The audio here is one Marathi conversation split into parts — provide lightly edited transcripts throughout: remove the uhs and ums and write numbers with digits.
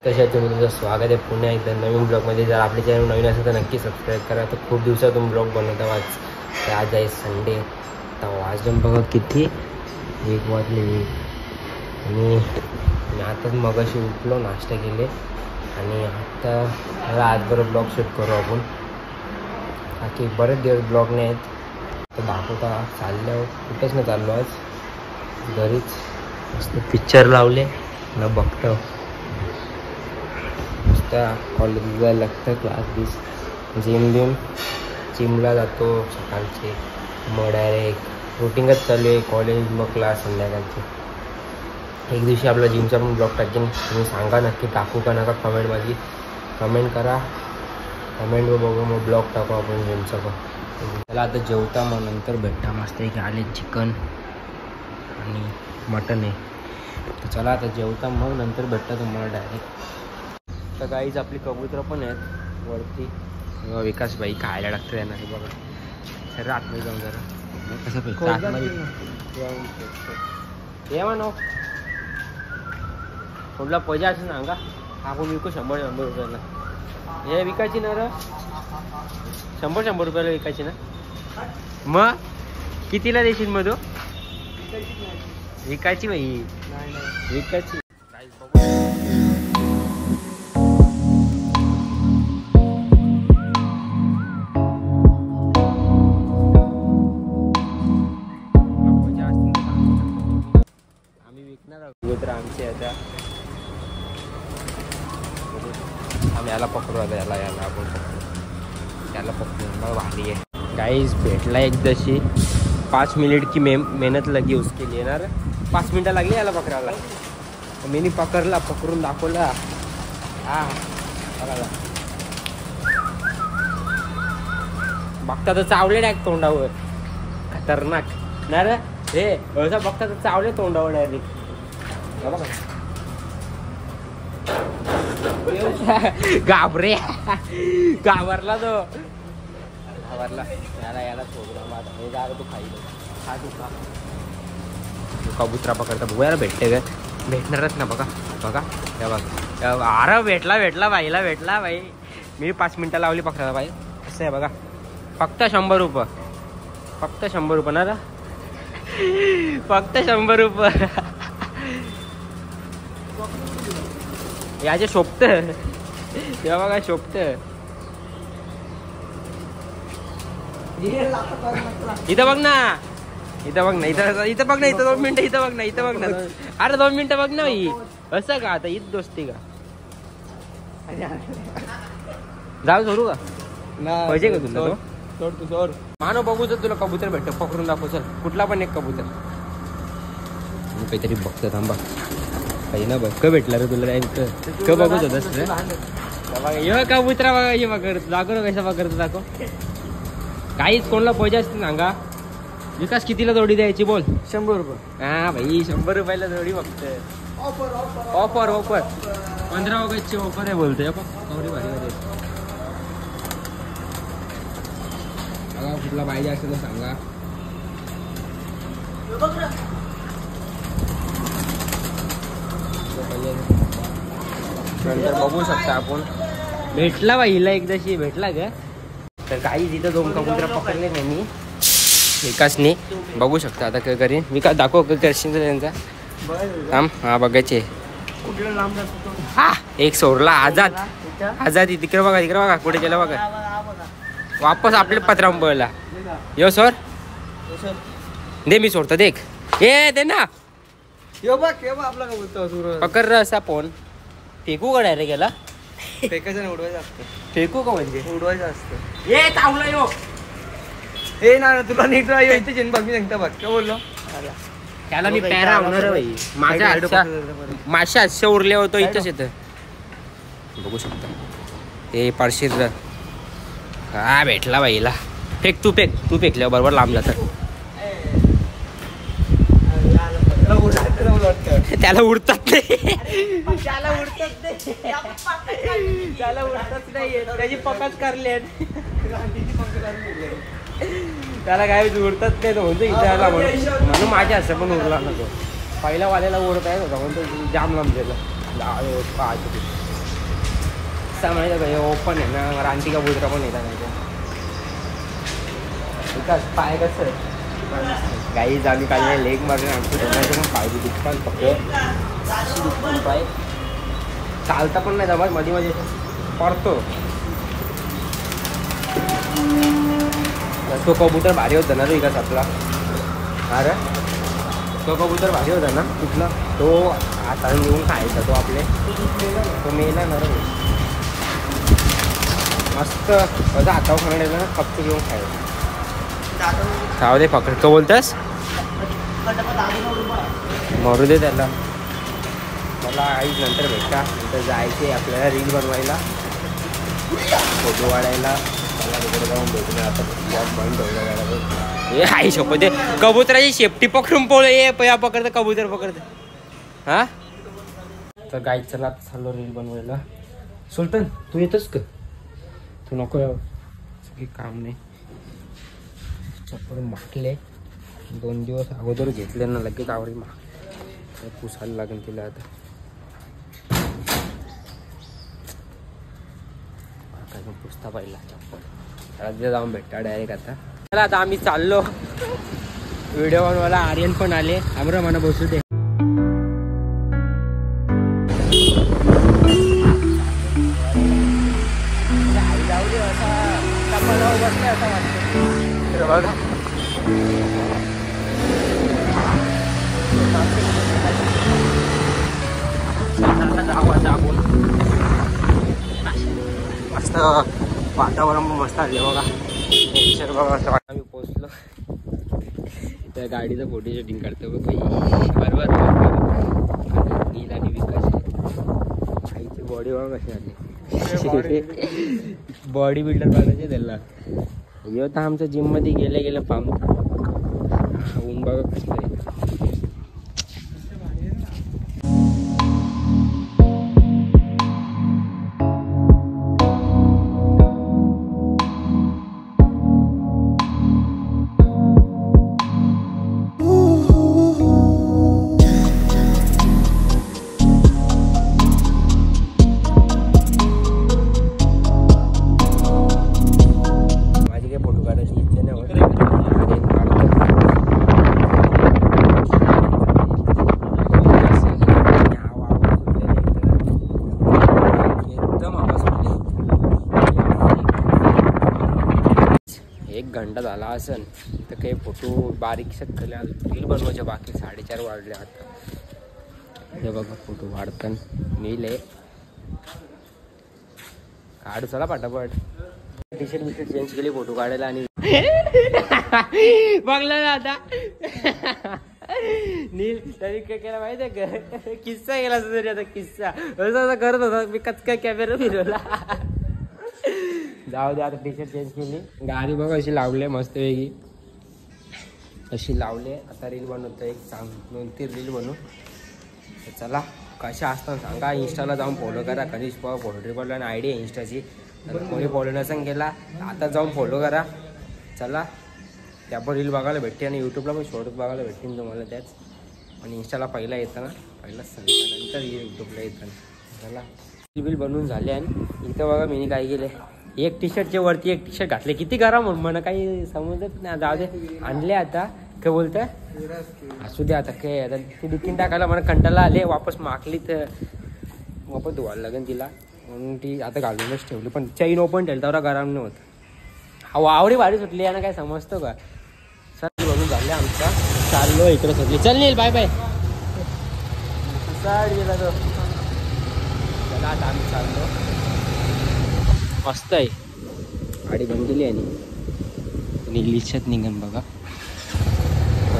कशा तुम्ही तुमचं स्वागत आहे पुन्हा एकदा नवीन ब्लॉगमध्ये. जर आपले चॅनल नवीन असेल तर नक्की सबस्क्राईब करा. तर खूप दिवसातून ब्लॉग बनवता आज आहे संडे. तर वाजून बघा किती 1 वाजले. आणि मी आताच मगाशी उठलो, नाश्ता केले आणि आता मला आज बरं ब्लॉग शूट करू आपण. बाकी बरेच दिवस ब्लॉग नाही आहेत तर दाखवता. चालल्यावर कुठेच नाही चाललो, आज घरीच मस्त पिक्चर लावले न बघतो. कॉलेज जायला लागतं, क्लास बीस जिमला जातो सकाळचे. मग डायरेक्ट रुटीनच चालू आहे, कॉलेज मग क्लास संध्याकाळचे. एक दिवशी आपला जिमचा पण ब्लॉग टाकेन. तुम्ही सांगा नक्की टाकू का नका, कमेंटमध्ये कमेंट करा. कमेंटवर बघू मग ब्लॉग टाकू आपण जिमचा पण. त्याला आता जेवता मग नंतर भेटता. मस्त एक आले चिकन आणि मटन आहे. तर चला आता जेवता मग नंतर भेटता तुम्हाला डायरेक्ट. तर गाईज आपली कबूतर पण आहेत वरती. विकास भाई खायला लागतं त्यांना. हे बघा सर आतमध्ये जाऊन जरा कसं भेटतं आतमध्ये ये म्हणा. कुठला पैसा असं सांगा, आपण विकू 100 रुपयाला. हे विकायची ना र 100 रुपयाला विकायची ना. मग कितीला देशील मग तू? विकायची बाई, विकायची. कबूतर आमचे आता आम्ही याला पकडू. आता याला आपण पकडू, त्याला पकडू. मला भारी आहे गाईज. भेटला एकदाशी 5 मिनिट की मेहनत लगी उसके लिए ना. 5 मिनटं लागली याला पकडायला. मी पकडला, पकडून दाखवला. हा बघा बघता तर चावले डायरेक्ट तोंडावर. खतरनाक ना रे हे. असं बघता तर चावले तोंडावर डायरेक्ट. घाबरे घाबरला तो, घाबरला. याला सोडला तू खाई खा तू खा. कबुतरा पकडता बघू यार भेटते का, भेटणारच ना. बघा बघा बघा. अरे भेटला बाईला भेटला बाई. मी 5 मिनटं लावली पकडायला बाई. असं आहे बघा. फक्त 100 रुपये, फक्त 100 रुपये ना रा, फक्त 100 रुपये. याचे शोभत तेव्हा बघा शोभत. इथं बघ ना, इथं बघ ना, इथं बघ ना, इथं 2 मिनिटं इथं बघ ना, इथं बघ ना. अरे 2 मिनिटं बघ ना बाई. असं का आता ईद दोस्ती का? जाऊ सोडू का पाहिजे का तुला? सोड तू सोड. मानो बघू तर तुला कबूतर भेटतो, पकडून दाखव. चल कुठला पण एक कबूतर. काहीतरी बघतो थांबा. काही ना बघ क भेटला रे तुला क बघत होतास रे. कबूतरा बघा हे पकडतो. दाखव कसा पकडतो दाखव. काहीच कोणाला पैसे असते सांगा. विकास कितीला जोडी द्यायची बोल? 100 रुपये. हा भाई 100 रुपयाला जोडी. फक्त ऑफर ऑफर 15 ऑगस्टची ऑफर आहे बोलतोय. भारी भारी बघा. कुठला पाहिजे असेल तर सांगा. नंतर बघू शकता आपण. भेटला बाईला एकदाशी भेटला का. तर काही तिथं 2 कबूतर पकडले नाही मी विकासने. बघू शकता आता काय करीन. विकास दाखव काय करशील त्यांचा थांब. हा बघायचे. हा एक सोडला आझाद. आझाद तिकडे बघा, तिकडे बघा कुठे गेला बघा. वापस आपल्या पत्राम पळला. यो सर दे मी सोडतो. देख हे दे ना. आपला कबूतर पकड असा फोन. फेकू का डायरेक्ट गेला? फेकायचं नाही, उडवायचं असतं. फेकू का म्हणजे उडवायचं असतं. ए चावला यो. हे ना तुला नीट इथे बघ. मी सांगता बघ काय बोललो. त्याला मी पॅरा होणार बाई. माझ्या हातच्या उरले होतो इथंच येतं. बघू शकता हे पारशीर. हा भेटला बाईला. फेक तू फेक. तू फेकल्यावर बरोबर लांब जातात. त्याला उडतात नाही, त्याला उडतात नाही, त्याला उडतात नाही. त्याची पकड करले त्याला काय उडतात नाही. म्हणजे इथे म्हणून माझ्या असं पण उरला ना तो. पहिला वाल्याला ओढत आहे होता म्हणून जाम लांब गेला. किस्सा माहिती का, हे ओपन आहे ना, रानटी कबूतर पण येतात नाही पाय कसं गाई जागी काढले लेग मारले आमच्या दोघांचे पण पाय दुखतात फक्त पाय चालता पण नाही जवळ मध्ये मध्ये पडतो. तो कबूतर भारी होता ना विकास आपला. अरे तो कबूतर भारी होता ना कुठला तो आता येऊन खायचा तो आपले तो मेला ना रे मस्त माझा हातावर खाण्याचा ना कप्पू घेऊन खायचा. खाव दे पकड का बोलतास मरू दे त्याला. मला आईच नंतर भेटता नंतर जायचे आपल्याला रील बनवायला फोटो काढायला मला तिकडे जाऊन भेटून आता स्पॉट बंद ठेवला. हे आई शपथ दे कबुतराची शेपटी पकडून पोळ ये पया पकडतं कबूतर पकडतं हा. तर गाई चला चाललो रील बनवायला. सुलतान तू येतोस का तू नको यावं सगळी काम नाही. चप्पल मागले 2 दिवस अगोदर घेतले ना लगेच आवडी माग पुसायला लागेल तिला आता. पुसता पाहिला चप्पल राज्य जाऊन भेटता डायरेक्ट आता. चला आता आम्ही चाललो व्हिडिओ बनवायला. आर्यन पण आले आमरा मला बसू दे. जाऊ दे असा कपालावर बसलाय असं वाटतं बघा. मस्त वातावरण पण मस्त आले बघा. नेचर बघा असं वाटतं. आम्ही पोचलो त्या गाडीचं फोटो शूटिंग करतो बघ बरोबर. नील आणि विकास आईची बॉडी बघा कशी आली. बॉडी बिल्डर बनायचे त्याला. हे होता आमच्या जिम मध्ये गेल्या गेल्या पाम ऊन बघा कसं आहे. घंटा झाला असन तर काही फोटो बारीकशा केल्या. रील बनवायच्या बाकी 4:30 वाजले आता. हे बघा फोटो वाढताना नील आहे काढू चला पटापट. टी शर्ट चेंज केली फोटो काढायला आणि बघला ना आता नील तरी काय केला माहिती आहे का किस्सा केला तरी आता किस्सा असं करत होता मी कचका कॅमेरा फिरवला. जाऊ दे आता टी शर्ट चेंज केली. गाडी बघा अशी लावले मस्त वेगळी अशी लावले. आता रील बनवतो एक 2-3 रील बनवू. चला कशा असतात सांगा. इंस्टाला जाऊन फॉलो करा. कधीच फोटो ट्रिपल आणि आयडी आहे इंस्टाची. तर कोणी फॉलो नसेल केला आता जाऊन फॉलो करा. चला त्या पण रील बघायला भेटते आणि यूट्यूबला पण शॉर्ट बघायला भेटतील तुम्हाला त्याच. आणि इंस्टाला पहिला येताना पहिलाच सांगितलं नंतर यूट्यूबला येताना. चला रील बनवून झाले. आणि इथं बघा मी काय केले एक टी शर्टच्या वरती एक टी शर्ट घातले. किती करा म्हणून मला काही समजत नाही. जाऊ दे आणले आता काय बोलतंय असू दे आता काय आता ती डिकीन टाकायला मला कंटाळा आले. वापस मागली तर वापस धुवायला लागेल तिला म्हणून ती आता घालूनच ठेवली. पण चैन ओपन ठेवली तेवढा गरम नव्हतं. आवडी भारी सुटली यांना काय समजतं का. सर बघून झाले आमचा चाललो इकडे सगळी. चल नील बाय बाय गेला तो. चला आता आम्ही चाललो. मस्त आहे गाडी बंद केली आणि नीलीच्यात निघन बघा.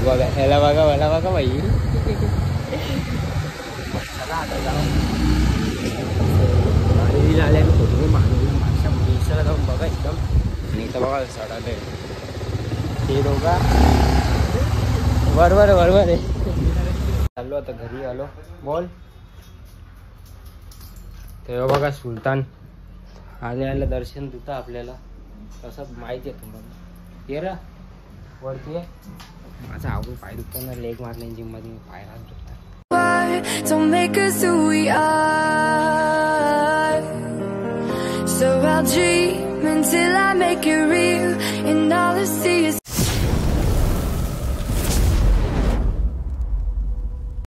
बघा ह्याला बघा मला बघा बाई. चला आता जाऊ गाडी आले आणि फोटो मागच्या जाऊन बघा एकदम. आणि इथं बघा सडाले ते दोघा बरोबर आहे. चाललो आता घरी आलो. बोल तेव्हा बघा सुलतान आले दर्शन देतं आपल्याला तसं माहिती आहे तुम्हाला. ये रा वरती आहे. माझा आवडून पाय दुखताना लेग मारले जिम मध्ये पायला दुखतात. I'll dream until I make it real, and all I see is